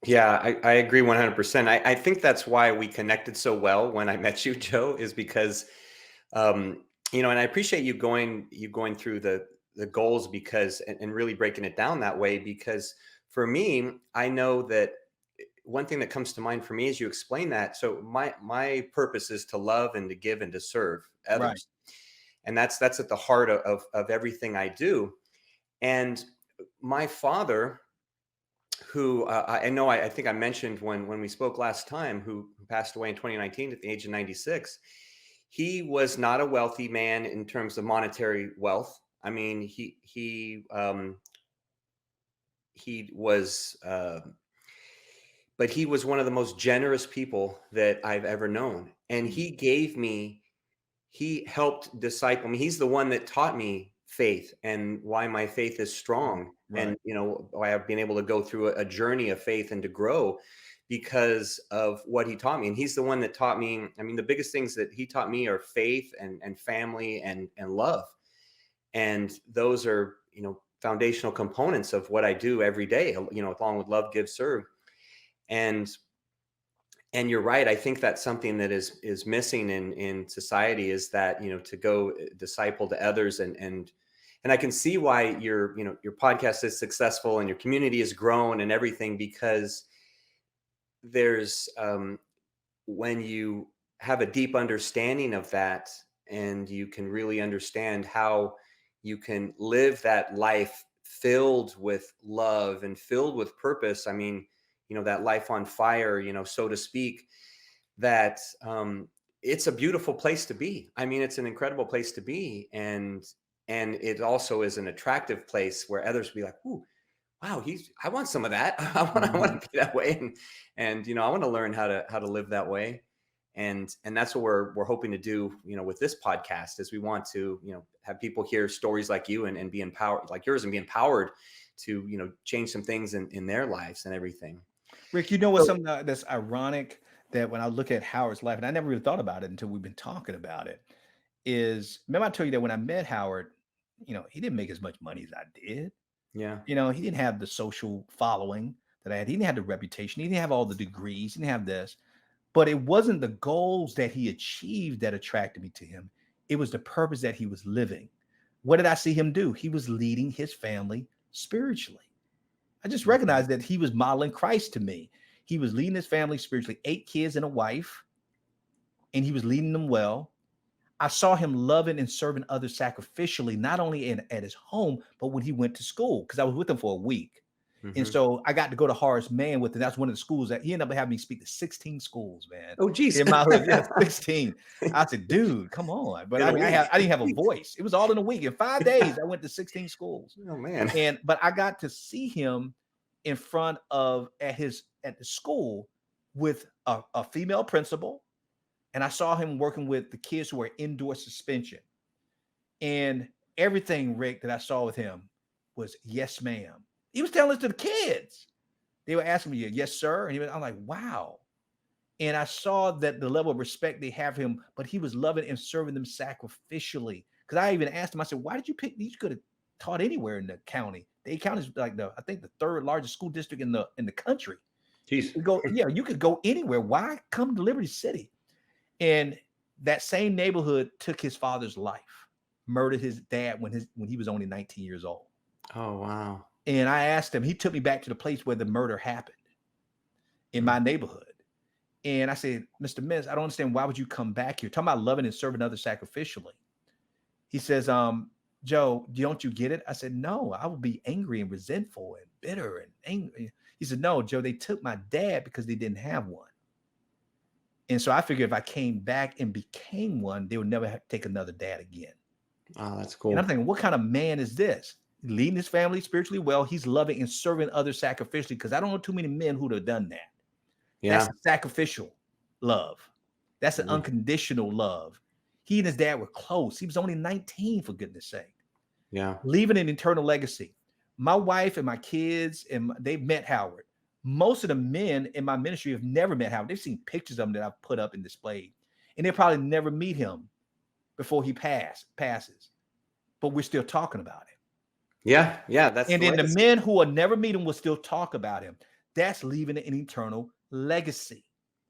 A: Yeah, I agree 100%. I think that's why we connected so well when I met you, Joe, is because, and I appreciate you going through the goals because, and really breaking it down that way, because for me, I know that one thing that comes to mind for me is you explain that. So my purpose is to love and to give and to serve others.
B: Right.
A: And that's at the heart of everything I do. And my father, who I know, I think I mentioned when we spoke last time, who passed away in 2019 at the age of 96. He was not a wealthy man in terms of monetary wealth. I mean, he was, but he was one of the most generous people that I've ever known. And he helped disciple me. He's the one that taught me faith and why my faith is strong.
B: Right.
A: And, why I've been able to go through a journey of faith and to grow because of what he taught me. And he's the one that taught me, I mean, the biggest things that he taught me are faith and family and love. And those are, foundational components of what I do every day, along with love, give, serve. And you're right. I think that's something that is missing in society, is that, to go disciple to others, and I can see why your podcast is successful and your community has grown and everything, because there's, when you have a deep understanding of that, and you can really understand how you can live that life filled with love and filled with purpose. I mean, that life on fire, so to speak, that it's a beautiful place to be. I mean, it's an incredible place to be, and it also is an attractive place where others will be like, "Ooh, wow, I want some of that. I
B: Mhm.
A: want to be that way, and I want to learn how to live that way." And that's what we're hoping to do, with this podcast, is we want to, have people hear stories like you, and be empowered like yours, and be empowered to, change some things in their lives and everything.
B: Rick, you know what's
A: So
B: something that's ironic that when I look at Howard's life, and I never really thought about it until we've been talking about it, is remember I told you that when I met Howard, he didn't make as much money as I did.
A: yeah.
B: He didn't have the social following that I had. He didn't have the reputation. He didn't have all the degrees. He didn't have this. But it wasn't the goals that he achieved that attracted me to him. It was the purpose that he was living. What did I see him do? He was leading his family spiritually. I just
A: Mhm.
B: recognized that he was modeling Christ to me. He was leading his family spiritually, 8 kids and a wife, and he was leading them well. I saw him loving and serving others sacrificially, not only at his home, but when he went to school, because I was with him for a week. And
A: Mhm.
B: so I got to go to Horace Mann with him. That's one of the schools that he ended up having me speak to 16 schools, man.
A: Oh, geez.
B: In my hood. Yeah, 16. I said, dude, come on. But
A: In
B: I
A: a
B: mean,
A: week.
B: I didn't have a
A: Jeez.
B: voice. It was all in a week. In 5 days, I went to 16 schools.
A: Oh, man.
B: But I got to see him in front of at the school with a female principal, and I saw him working with the kids who were indoor suspension. And everything, Rick, that I saw with him was yes, ma'am. He was telling this to the kids. They were asking me, yes, sir. And I'm like, wow. And I saw that the level of respect they have for him, but he was loving and serving them sacrificially. Because I even asked him, I said, why did you pick these? You could have taught anywhere in the county. The county is like I think the third largest school district in the country. You
A: Jeez.
B: could go, yeah, you could go anywhere. Why come to Liberty City? And that same neighborhood took his father's life, murdered his dad when he was only 19 years old.
A: Oh, wow.
B: And I asked him, he took me back to the place where the murder happened in my
A: Mhm.
B: neighborhood. And I said, Mr. Miss, I don't understand. Why would you come back here? Talking about loving and serving others sacrificially. He says, Joe, don't you get it? I said, no, I would be angry and resentful and bitter and angry. He said, no, Joe, they took my dad because they didn't have one. And so I figured if I came back and became one, they would never have to take another dad again.
A: Oh, that's
B: And I'm
A: cool.
B: thinking, what kind of man is this? Leading his family spiritually well. He's loving and serving others sacrificially, because I don't know too many men who'd have done that. That's
A: Yeah.
B: sacrificial love. That's an
A: Yeah.
B: unconditional love. He and his dad were close. He was only 19, for goodness sake.
A: Yeah.
B: Leaving an eternal legacy. My wife and my kids, they've met Howard. Most of the men in my ministry have never met Howard. They've seen pictures of him that I've put up and displayed, and they'll probably never meet him before he passes. But we're still talking about him.
A: Yeah. Yeah. That's
B: And
A: the
B: then the
A: legacy.
B: men who will never meet him will still talk about him. That's leaving an eternal legacy.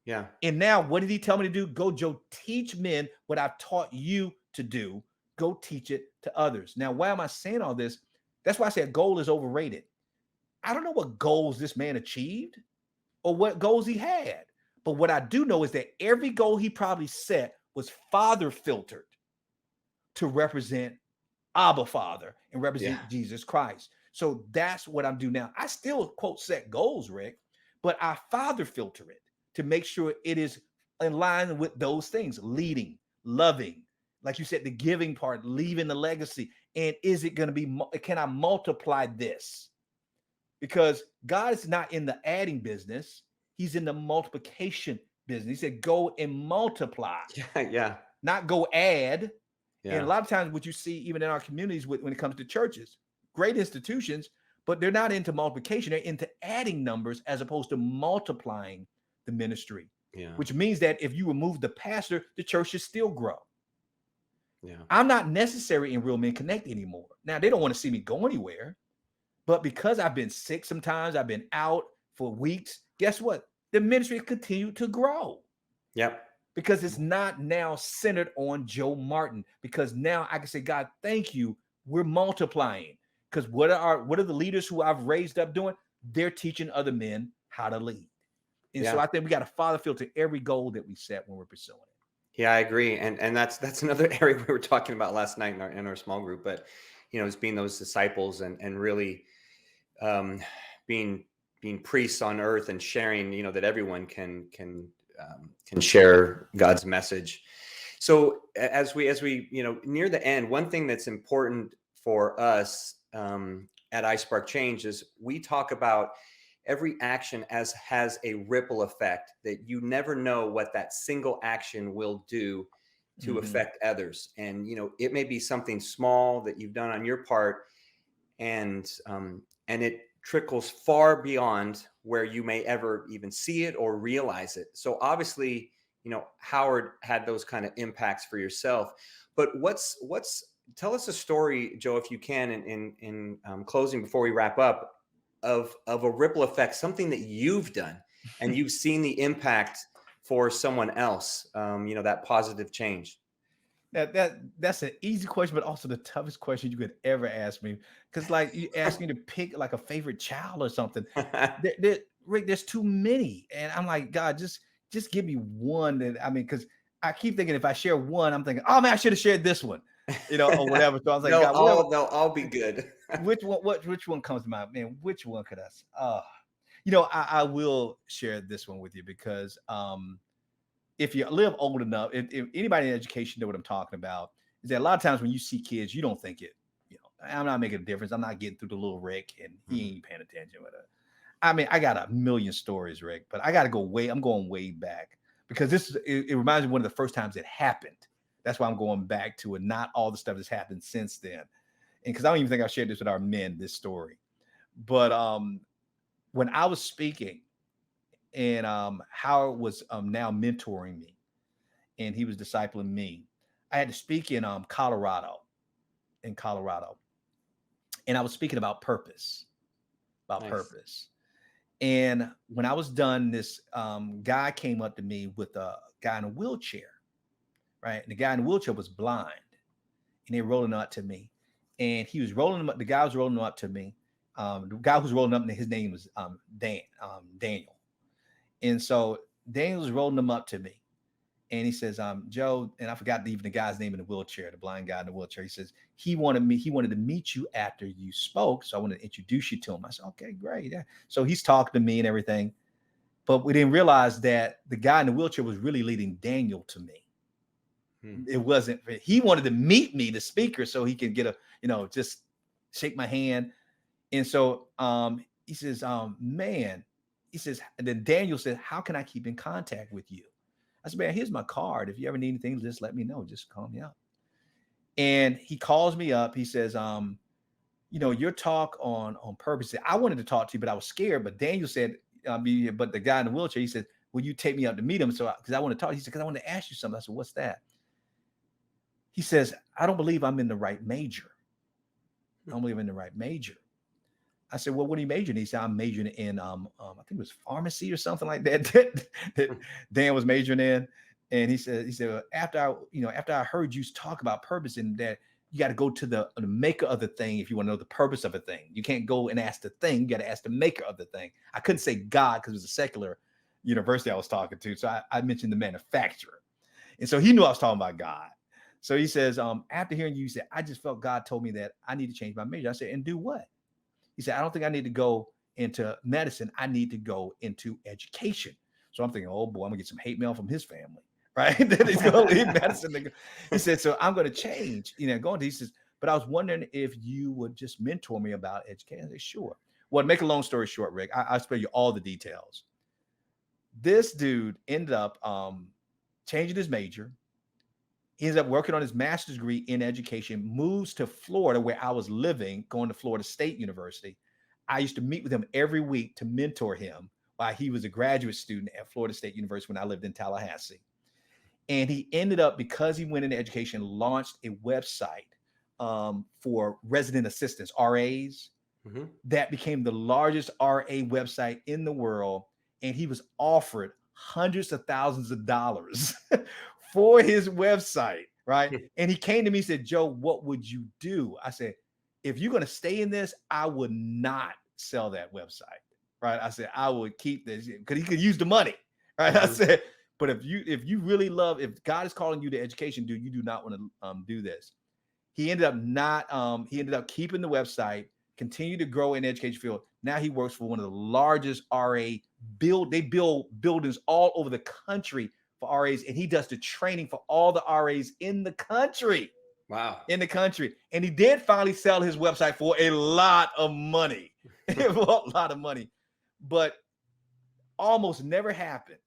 A: Yeah.
B: And now, what did he tell me to do? Go, Joe, teach men what I've taught you to do. Go teach it to others. Now, why am I saying all this? That's why I said goal is overrated. I don't know what goals this man achieved or what goals he had. But what I do know is that every goal he probably set was father filtered to represent Abba Father and
A: Yeah.
B: represent Jesus Christ. So that's what I'm doing now. I still quote set goals, Rick, but I father filter it to make sure it is in line with those things: leading, loving, like you said, the giving part, leaving the legacy. And is it going to be, can I multiply this? Because God is not in the adding business, He's in the multiplication business. He said, go and multiply,
A: Yeah. Yeah.
B: not go add. And a
A: Yeah.
B: lot of times, what you see even in our communities when it comes to churches, great institutions, but they're not into multiplication. They're into adding numbers as opposed to multiplying the ministry,
A: Yeah.
B: which means that if you remove the pastor, the church should still grow.
A: Yeah.
B: I'm not necessary in Real Men Connect anymore. Now, they don't want to see me go anywhere, but because I've been sick sometimes, I've been out for weeks, guess what? The ministry continued to grow,
A: Yep.
B: because it's not now centered on Joe Martin. Because now I can say, God, thank you. We're multiplying. Because what are the leaders who I've raised up doing? They're teaching other men how to lead. And so
A: Yeah.
B: I think we got to father filter every goal that we set when we're pursuing it.
A: Yeah, I agree. And that's another area we were talking about last night in our small group. But it's being those disciples, and really, um, being priests on earth, and sharing, that everyone can can share God's message. So as we near the end, one thing that's important for us at iSpark Change is we talk about every action as has a ripple effect, that you never know what that single action will do to affect others. And it may be something small that you've done on your part, and it trickles far beyond where you may ever even see it or realize it. So obviously, Howard had those kind of impacts for yourself. But tell us a story, Joe, if you can, in closing before we wrap up, of a ripple effect, something that you've done and you've seen the impact for someone else. That positive change.
B: That's an easy question, but also the toughest question you could ever ask me. Because like you ask me to pick like a favorite child or something. Rick, there's too many, and I'm like, God, just give me one. Because I keep thinking if I share one, I'm thinking, oh man, I should have shared this one, or whatever. So I was like, God,
A: they'll all be good.
B: which one comes to mind, man? Which one could I? I will share this one with you because if you live old enough, if anybody in education know what I'm talking about, is that a lot of times when you see kids, you don't think I'm not making a difference. I'm not getting through the little Rick and he ain't paying attention with it. I got a million stories, Rick, but I got to I'm going way back because it reminds me of one of the first times it happened. That's why I'm going back to it, not all the stuff that's happened since then. And because I don't even think I shared this with our men, this story. But when I was speaking, and Howard was now mentoring me, and he was discipling me. I had to speak in Colorado, and I was speaking about purpose, purpose. And when I was done, this guy came up to me with a guy in a wheelchair, right? And the guy in the wheelchair was blind, and they were rolling up to me, and he was rolling them up. The guy was rolling them up to me. The guy who's rolling up, his name was Daniel. And so Daniel was rolling them up to me. And he says, Joe, and I forgot even the guy's name in the wheelchair, the blind guy in the wheelchair. He says, he wanted to meet you after you spoke. So I wanted to introduce you to him. I said, okay, great. Yeah. So he's talking to me and everything. But we didn't realize that the guy in the wheelchair was really leading Daniel to me. It wasn't, he wanted to meet me, the speaker, so he can get just shake my hand. And so he says, man, he says, and then Daniel said, how can I keep in contact with you? I said, man, here's my card. If you ever need anything, just let me know. Just call me up. And he calls me up. He says, your talk on purpose. I wanted to talk to you, but I was scared. But Daniel said, but the guy in the wheelchair, he said, will you take me up to meet him? So, because I want to talk. He said, because I want to ask you something. I said, what's that? He says, I don't believe I'm in the right major. I don't believe I'm in the right major. I said, well, what are you majoring in? He said, I'm majoring in, I think it was pharmacy or something like that, that Dan was majoring in. And he said, well, after I heard you talk about purpose and that you got to go to the maker of the thing if you want to know the purpose of a thing. You can't go and ask the thing. You got to ask the maker of the thing. I couldn't say God because it was a secular university I was talking to. So I mentioned the manufacturer. And so he knew I was talking about God. So he says, after hearing you say, I just felt God told me that I need to change my major. I said, and do what? He said, I don't think I need to go into medicine. I need to go into education. So I'm thinking, oh boy, I'm gonna get some hate mail from his family, right? That he's gonna leave medicine. He said, so I'm gonna change, going to, he says, but I was wondering if you would just mentor me about education. I said, sure. Well, to make a long story short, Rick, I'll spare you all the details. This dude ended up changing his major. He ends up working on his master's degree in education, moves to Florida where I was living, going to Florida State University. I used to meet with him every week to mentor him while he was a graduate student at Florida State University when I lived in Tallahassee. And he ended up, because he went into education, launched a website for resident assistants, RAs, that became the largest RA website in the world. And he was offered hundreds of thousands of dollars for his website, right? And he came to me and said, Joe, what would you do? I said, if you're going to stay in this, I would not sell that website, right? I said, I would keep this because he could use the money, right? I said, but if you really love, if God is calling you to education, dude, you do not want to do this. He ended up keeping the website, continued to grow in the education field, Now he works for one of the largest RA they build buildings all over the country for RAs, and he does the training for all the RAs in the country.
A: Wow.
B: In the country. And he did finally sell his website for a lot of money. A lot of money. But almost never happened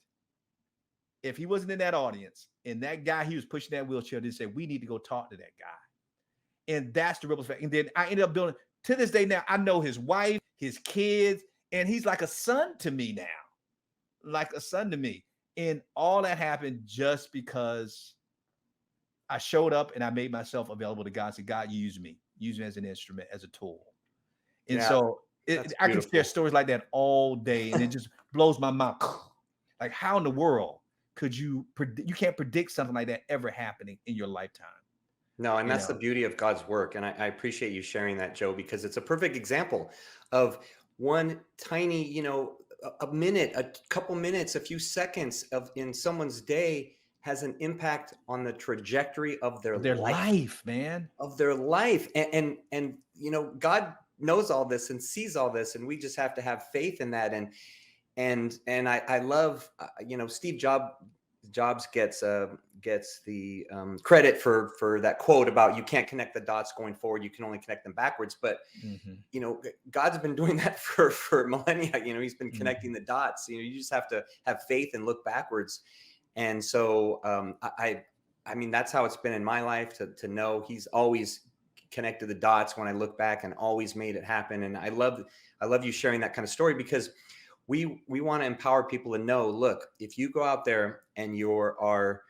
B: if he wasn't in that audience and that guy he was pushing that wheelchair did say, we need to go talk to that guy. And that's the ripple effect. And then I ended up building, to this day now, I know his wife, his kids, and he's like a son to me now. Like a son to me. And all that happened just because I showed up and I made myself available to God and said, God, use me as an instrument, as a tool. And
A: Yeah,
B: so I can share
A: beautiful.
B: stories like that all day, and it just blows my mind. Like, how in the world could you can't predict something like that ever happening in your lifetime?
A: No, and that's the beauty of God's work. And I appreciate you sharing that, Joe, because it's a perfect example of one tiny, a minute, a couple minutes, a few seconds in someone's day has an impact on the trajectory of their
B: life, man.
A: Of their life. And God knows all this and sees all this, and we just have to have faith in that. And I love, Steve Jobs gets the credit for that quote about you can't connect the dots going forward, you can only connect them backwards. But God's been doing that for millennia. He's been connecting the dots. You just have to have faith and look backwards. And so I mean, that's how it's been in my life, to know he's always connected the dots when I look back and always made it happen. And I love you sharing that kind of story, because we want to empower people to know, look, if you go out there and you are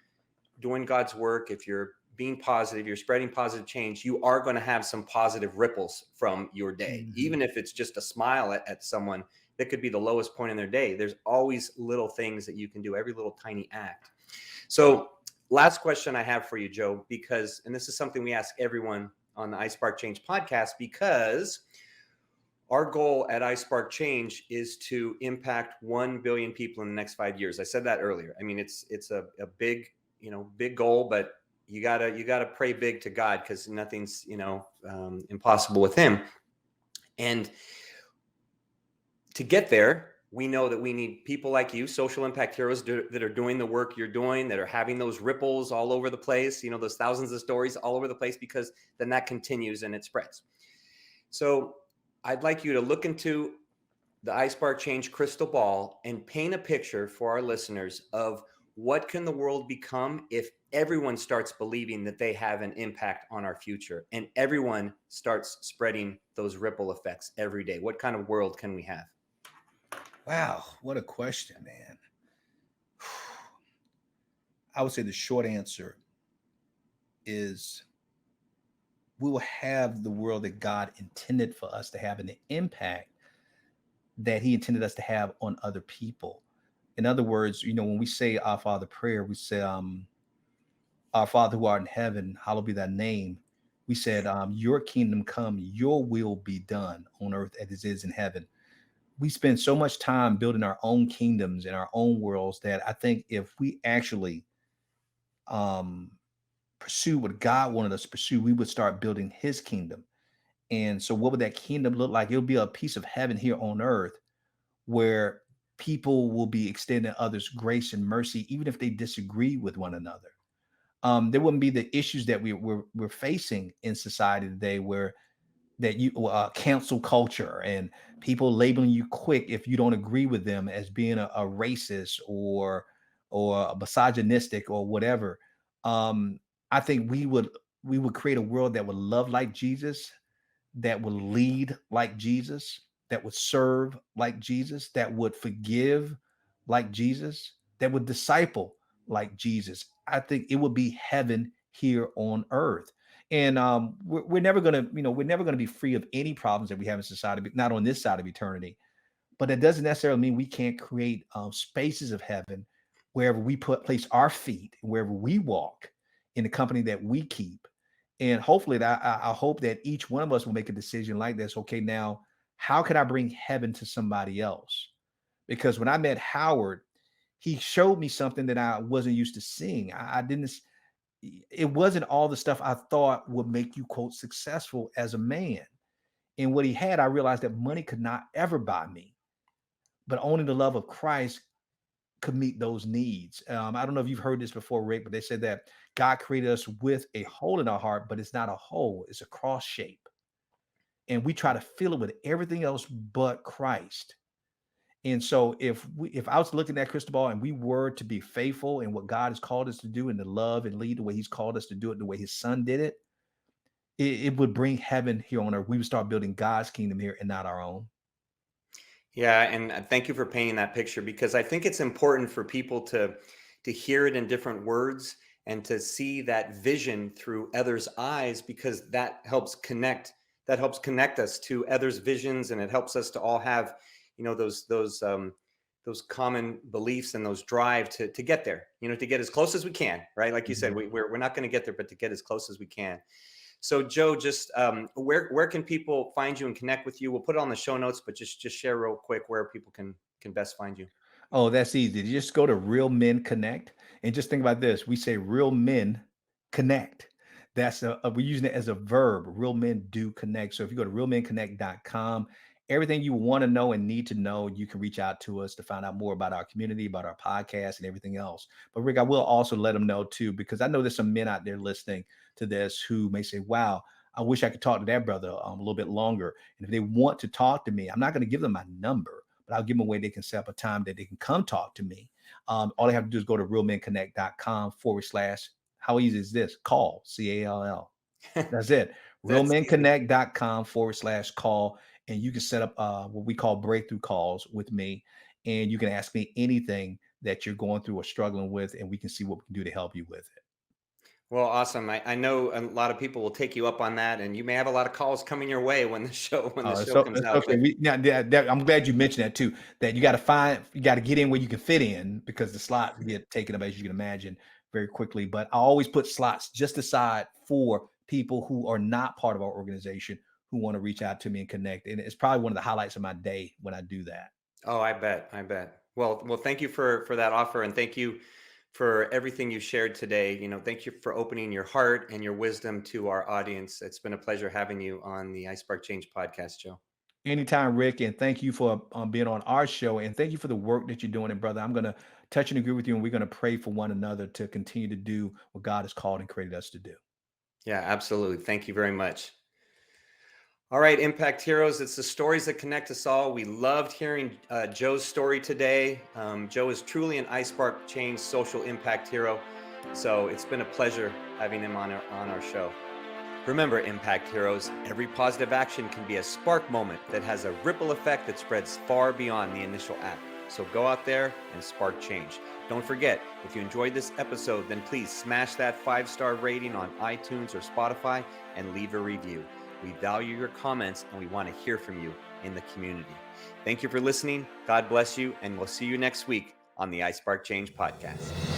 A: doing God's work, if you're being positive, you're spreading positive change, you are going to have some positive ripples from your day. Even if it's just a smile at someone that could be the lowest point in their day. There's always little things that you can do, every little tiny act. So last question I have for you, Joe, and this is something we ask everyone on the iSpark Change podcast, because our goal at iSpark Change is to impact 1 billion people in the next 5 years. I said that earlier. I mean, it's a big, big goal, but you gotta pray big to God, because nothing's, impossible with him. And to get there, we know that we need people like you, social impact heroes that are doing the work you're doing, that are having those ripples all over the place, those thousands of stories all over the place, because then that continues and it spreads. So I'd like you to look into the iSpark Change crystal ball and paint a picture for our listeners of what can the world become if everyone starts believing that they have an impact on our future and everyone starts spreading those ripple effects every day. What kind of world can we have?
B: Wow, what a question, man. I would say the short answer is we will have the world that God intended for us to have, and the impact that he intended us to have on other people. In other words, when we say our Father prayer, we say, our Father who art in heaven, hallowed be thy name. We said, your kingdom come, your will be done on earth as it is in heaven. We spend so much time building our own kingdoms and our own worlds that I think if we actually pursue what God wanted us to pursue, we would start building his kingdom. And so what would that kingdom look like? It'll be a piece of heaven here on earth where people will be extending others grace and mercy, even if they disagree with one another. There wouldn't be the issues that we're facing in society today, where that you cancel culture and people labeling you quick if you don't agree with them as being a racist or a misogynistic or whatever. I think we would create a world that would love like Jesus, that would lead like Jesus, that would serve like Jesus, that would forgive like Jesus, that would disciple like Jesus. I think it would be heaven here on earth. And we're never gonna, we're never gonna be free of any problems that we have in society, not on this side of eternity. But that doesn't necessarily mean we can't create spaces of heaven wherever we place our feet, wherever we walk, in the company that we keep. And hopefully, I hope that each one of us will make a decision like this. Okay, now how can I bring heaven to somebody else? Because when I met Howard, he showed me something that I wasn't used to seeing. I didn't. It wasn't all the stuff I thought would make you, quote, successful as a man. And what he had, I realized that money could not ever buy me, but only the love of Christ could meet those needs. I don't know if you've heard this before, Rick, but they said that God created us with a hole in our heart, but it's not a hole, it's a cross shape. And we try to fill it with everything else but Christ. And so if I was looking at crystal ball and we were to be faithful in what God has called us to do and to love and lead the way he's called us to do it, the way his son did it, it would bring heaven here on earth. We would start building God's kingdom here and not our own.
A: Yeah, and thank you for painting that picture, because I think it's important for people to hear it in different words and to see that vision through others' eyes, because that helps connect us to others' visions, and it helps us to all have, those common beliefs and those drive to get there, to get as close as we can, right? Like you said,
B: Mhm.
A: we're not going to get there, but to get as close as we can. So Joe, just where can people find you and connect with you? We'll put it on the show notes, but just share real quick where people can best find you.
B: Oh, that's easy. You just go to Real Men Connect and just think about this. We say real men connect. We're using it as a verb. Real men do connect. So if you go to realmenconnect.com, everything you want to know and need to know, you can reach out to us to find out more about our community, about our podcast, and everything else. But Rick, I will also let them know too, because I know there's some men out there listening to this who may say, wow, I wish I could talk to that brother a little bit longer. And if they want to talk to me, I'm not going to give them my number, but I'll give them a way they can set up a time that they can come talk to me. All they have to do is go to realmenconnect.com/. How easy is this? Call, CALL. That's it.
A: That's easy.
B: realmenconnect.com/call. And you can set up what we call breakthrough calls with me. And you can ask me anything that you're going through or struggling with, and we can see what we can do to help you with it.
A: Well, awesome. I know a lot of people will take you up on that, and you may have a lot of calls coming your way when the show
B: So
A: comes
B: it's
A: out.
B: okay.
A: But
B: I'm glad you mentioned that too. That you got to get in where you can fit in, because the slots get taken up, as you can imagine, very quickly. But I always put slots just aside for people who are not part of our organization who want to reach out to me and connect. And it's probably one of the highlights of my day when I do that.
A: oh, I bet. Well, thank you for that offer, and thank you for everything you shared today. Thank you for opening your heart and your wisdom to our audience. It's been a pleasure having you on the iSpark Change podcast, Joe.
B: Anytime, Rick, and thank you for being on our show, and thank you for the work that you're doing. And brother, I'm going to touch and agree with you, and we're going to pray for one another to continue to do what God has called and created us to do.
A: Yeah, absolutely. Thank you very much. All right, Impact Heroes, it's the stories that connect us all. We loved hearing Joe's story today. Joe is truly an iSpark Change social impact hero. So it's been a pleasure having him on our show. Remember, Impact Heroes, every positive action can be a spark moment that has a ripple effect that spreads far beyond the initial act. So go out there and spark change. Don't forget, if you enjoyed this episode, then please smash that 5-star rating on iTunes or Spotify and leave a review. We value your comments, and we want to hear from you in the community. Thank you for listening. God bless you, and we'll see you next week on the iSpark Change podcast.